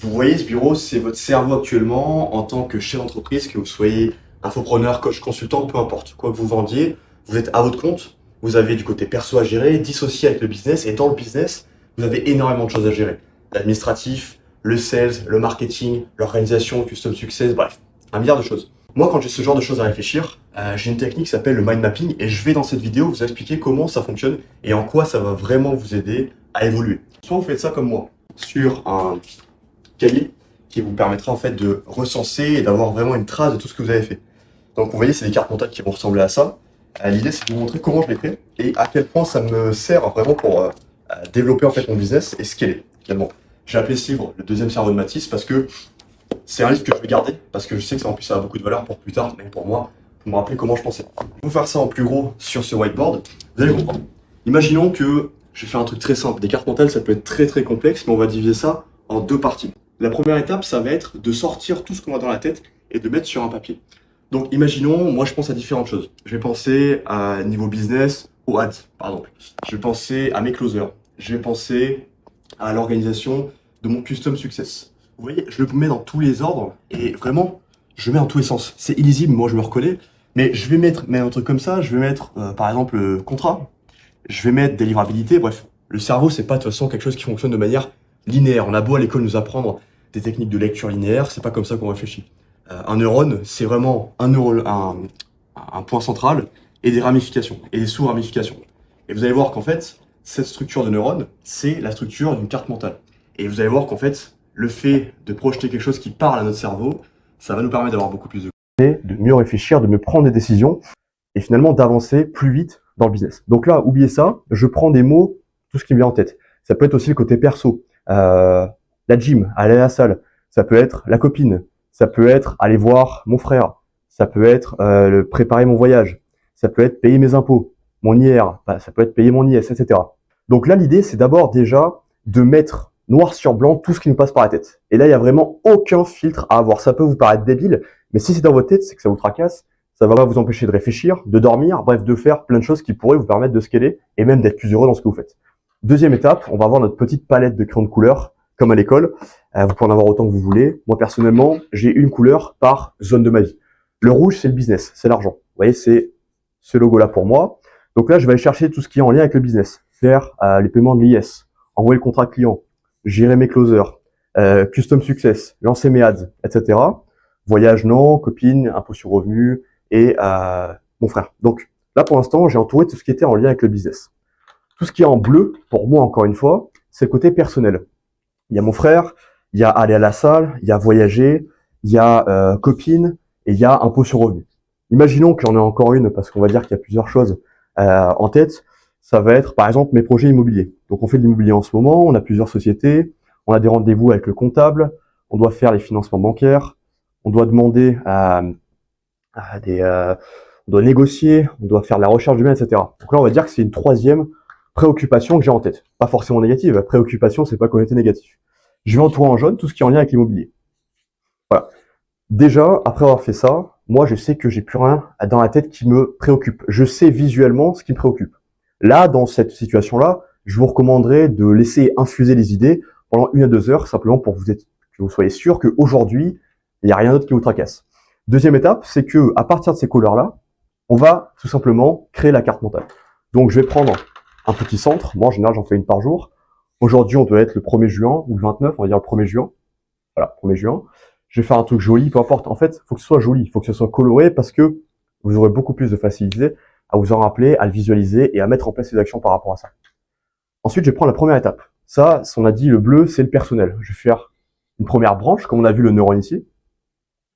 Vous voyez, ce bureau, c'est votre cerveau actuellement en tant que chef d'entreprise, que vous soyez infopreneur, coach, consultant, peu importe. Quoi que vous vendiez, vous êtes à votre compte, vous avez du côté perso à gérer, dissocié avec le business, et dans le business, vous avez énormément de choses à gérer. L'administratif, le sales, le marketing, l'organisation, custom success, bref, un milliard de choses. Moi, quand j'ai ce genre de choses à réfléchir, j'ai une technique qui s'appelle le mind mapping, et je vais dans cette vidéo vous expliquer comment ça fonctionne et en quoi ça va vraiment vous aider à évoluer. Soit vous faites ça comme moi, sur un cahier qui vous permettra en fait de recenser et d'avoir vraiment une trace de tout ce que vous avez fait. Donc vous voyez, c'est des cartes mentales qui vont ressembler à ça. L'idée, c'est de vous montrer comment je l'ai fait et à quel point ça me sert vraiment pour développer en fait mon business et scaler également. J'ai appelé ce livre le deuxième cerveau de Matisse parce que c'est un livre que je vais garder parce que je sais que ça en plus ça a beaucoup de valeur pour plus tard, même pour moi, pour me rappeler comment je pensais. Je vais vous faire ça en plus gros sur ce whiteboard. Vous allez comprendre. Imaginons que je vais faire un truc très simple. Des cartes mentales, ça peut être très très complexe, mais on va diviser ça en deux parties. La première étape, ça va être de sortir tout ce qu'on a dans la tête et de mettre sur un papier. Donc imaginons, moi je pense à différentes choses. Je vais penser à niveau business, aux ads par exemple. Je vais penser à mes closers. Je vais penser à l'organisation de mon custom success. Vous voyez, je le mets dans tous les ordres et vraiment, je le mets dans tous les sens. C'est illisible, moi je me reconnais, mais je vais mettre un truc comme ça, je vais mettre par exemple contrat, je vais mettre délivrabilité, bref. Le cerveau, c'est pas de toute façon quelque chose qui fonctionne de manière linéaire. On a beau à l'école nous apprendre des techniques de lecture linéaire, c'est pas comme ça qu'on réfléchit. Un neurone, c'est vraiment un point central et des ramifications et des sous-ramifications. Et vous allez voir qu'en fait, cette structure de neurones, c'est la structure d'une carte mentale. Et vous allez voir qu'en fait, le fait de projeter quelque chose qui parle à notre cerveau, ça va nous permettre d'avoir beaucoup plus de mieux réfléchir, de mieux prendre des décisions et finalement d'avancer plus vite dans le business. Donc là, oubliez ça, je prends des mots, tout ce qui me vient en tête. Ça peut être aussi le côté perso, la gym, aller à la salle, ça peut être la copine, ça peut être aller voir mon frère, ça peut être préparer mon voyage, ça peut être payer mes impôts, mon IR, ça peut être payer mon IS, etc. Donc là, l'idée, c'est d'abord déjà de mettre noir sur blanc tout ce qui nous passe par la tête. Et là, il n'y a vraiment aucun filtre à avoir. Ça peut vous paraître débile, mais si c'est dans votre tête, c'est que ça vous tracasse. Ça va pas vous empêcher de réfléchir, de dormir, bref, de faire plein de choses qui pourraient vous permettre de scaler et même d'être plus heureux dans ce que vous faites. Deuxième étape, on va avoir notre petite palette de crayons de couleur, comme à l'école. Vous pouvez en avoir autant que vous voulez. Moi, personnellement, j'ai une couleur par zone de ma vie. Le rouge, c'est le business, c'est l'argent. Vous voyez, c'est ce logo-là pour moi. Donc là, je vais aller chercher tout ce qui est en lien avec le business. Faire les paiements de l'IS, envoyer le contrat client, gérer mes closers, custom success, lancer mes ads, etc. Voyage, non, copine, impôt sur revenu et mon frère. Donc là, pour l'instant, j'ai entouré tout ce qui était en lien avec le business. Tout ce qui est en bleu, pour moi, encore une fois, c'est le côté personnel. Il y a mon frère, il y a aller à la salle, il y a voyager, il y a copine et il y a impôt sur revenu. Imaginons qu'il y en ait encore une, parce qu'on va dire qu'il y a plusieurs choses en tête. Ça va être, par exemple, mes projets immobiliers. Donc, on fait de l'immobilier en ce moment, on a plusieurs sociétés, on a des rendez-vous avec le comptable, on doit faire les financements bancaires, on doit demander on doit négocier, on doit faire de la recherche d'humain, etc. Donc là, on va dire que c'est une troisième préoccupation que j'ai en tête. Pas forcément négative, la préoccupation, c'est pas connoté négatif. Je vais entourer en jaune tout ce qui est en lien avec l'immobilier. Voilà. Déjà, après avoir fait ça, moi, je sais que j'ai plus rien dans la tête qui me préoccupe. Je sais visuellement ce qui me préoccupe. Là, dans cette situation-là, je vous recommanderais de laisser infuser les idées pendant 1 à 2 heures, simplement pour que vous soyez sûr qu'aujourd'hui, il n'y a rien d'autre qui vous tracasse. Deuxième étape, c'est que à partir de ces couleurs-là, on va tout simplement créer la carte mentale. Donc, je vais prendre un petit centre. Moi, en général, j'en fais une par jour. Aujourd'hui, on doit être le 1er juin ou le 29, on va dire le 1er juin. Voilà, 1er juin. Je vais faire un truc joli, peu importe. En fait, il faut que ce soit joli, il faut que ce soit coloré parce que vous aurez beaucoup plus de facilité à vous en rappeler, à le visualiser et à mettre en place des actions par rapport à ça. Ensuite, je vais prendre la première étape. Ça, on a dit, le bleu, c'est le personnel. Je vais faire une première branche, comme on a vu le neurone ici.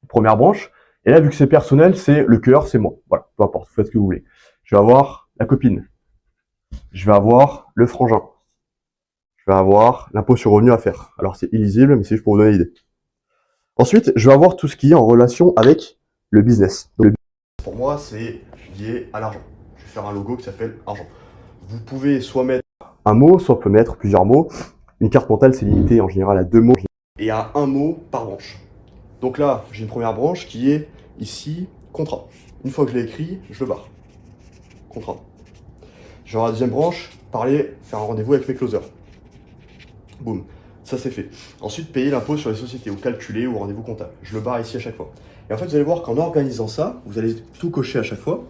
Première branche. Et là, vu que c'est personnel, c'est le cœur, c'est moi. Voilà, peu importe, vous faites ce que vous voulez. Je vais avoir la copine. Je vais avoir le frangin. Je vais avoir l'impôt sur revenu à faire. Alors, c'est illisible, mais c'est juste pour vous donner l'idée. Ensuite, je vais avoir tout ce qui est en relation avec le business. Donc, le business, pour moi, c'est lié à l'argent. Je vais faire un logo qui s'appelle argent. Vous pouvez soit mettre un mot, soit on peut mettre plusieurs mots. Une carte mentale, c'est limité en général à 2 mots et à 1 mot par branche. Donc là, j'ai une première branche qui est ici, contrat. Une fois que je l'ai écrit, je le barre. Contrat. J'aurai la deuxième branche, parler, faire un rendez-vous avec mes closers. Boum. Ça c'est fait. Ensuite, payer l'impôt sur les sociétés ou calculer ou rendez-vous comptable. Je le barre ici à chaque fois. Et en fait, vous allez voir qu'en organisant ça, vous allez tout cocher à chaque fois,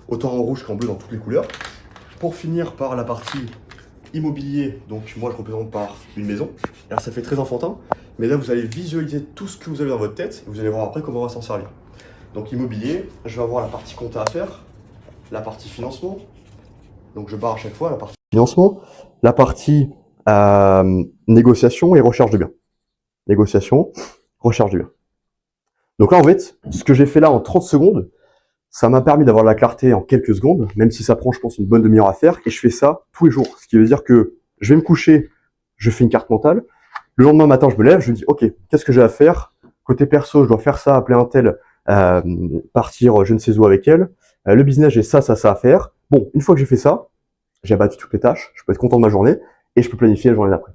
autant en rouge qu'en bleu dans toutes les couleurs, pour finir par la partie immobilier. Donc moi, je représente par une maison. Alors ça fait très enfantin, mais là, vous allez visualiser tout ce que vous avez dans votre tête et vous allez voir après comment on va s'en servir. Donc immobilier, je vais avoir la partie compta à faire, la partie financement. Donc je barre à chaque fois la partie financement, la partie négociation et recherche de biens. Négociation, recherche de biens. Donc là, en fait, ce que j'ai fait là en 30 secondes, ça m'a permis d'avoir de la clarté en quelques secondes, même si ça prend, je pense, une bonne demi-heure à faire. Et je fais ça tous les jours. Ce qui veut dire que je vais me coucher, je fais une carte mentale. Le lendemain matin, je me lève, je me dis, OK, qu'est-ce que j'ai à faire? Côté perso, je dois faire ça, appeler un tel, partir je ne sais où avec elle. Le business, j'ai ça à faire. Bon, une fois que j'ai fait ça, j'ai abattu toutes les tâches, je peux être content de ma journée et je peux planifier la journée d'après.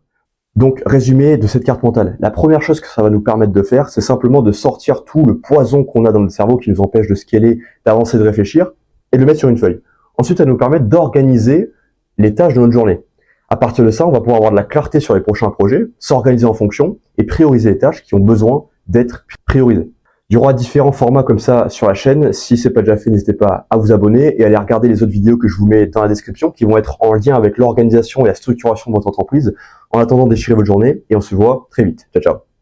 Donc, résumé de cette carte mentale. La première chose que ça va nous permettre de faire, c'est simplement de sortir tout le poison qu'on a dans notre cerveau qui nous empêche de scaler, d'avancer, de réfléchir et de le mettre sur une feuille. Ensuite, ça va nous permettre d'organiser les tâches de notre journée. À partir de ça, on va pouvoir avoir de la clarté sur les prochains projets, s'organiser en fonction et prioriser les tâches qui ont besoin d'être priorisées. Il y aura différents formats comme ça sur la chaîne. Si ce n'est pas déjà fait, n'hésitez pas à vous abonner et à aller regarder les autres vidéos que je vous mets dans la description qui vont être en lien avec l'organisation et la structuration de votre entreprise. En attendant, déchirez votre journée et on se voit très vite. Ciao, ciao.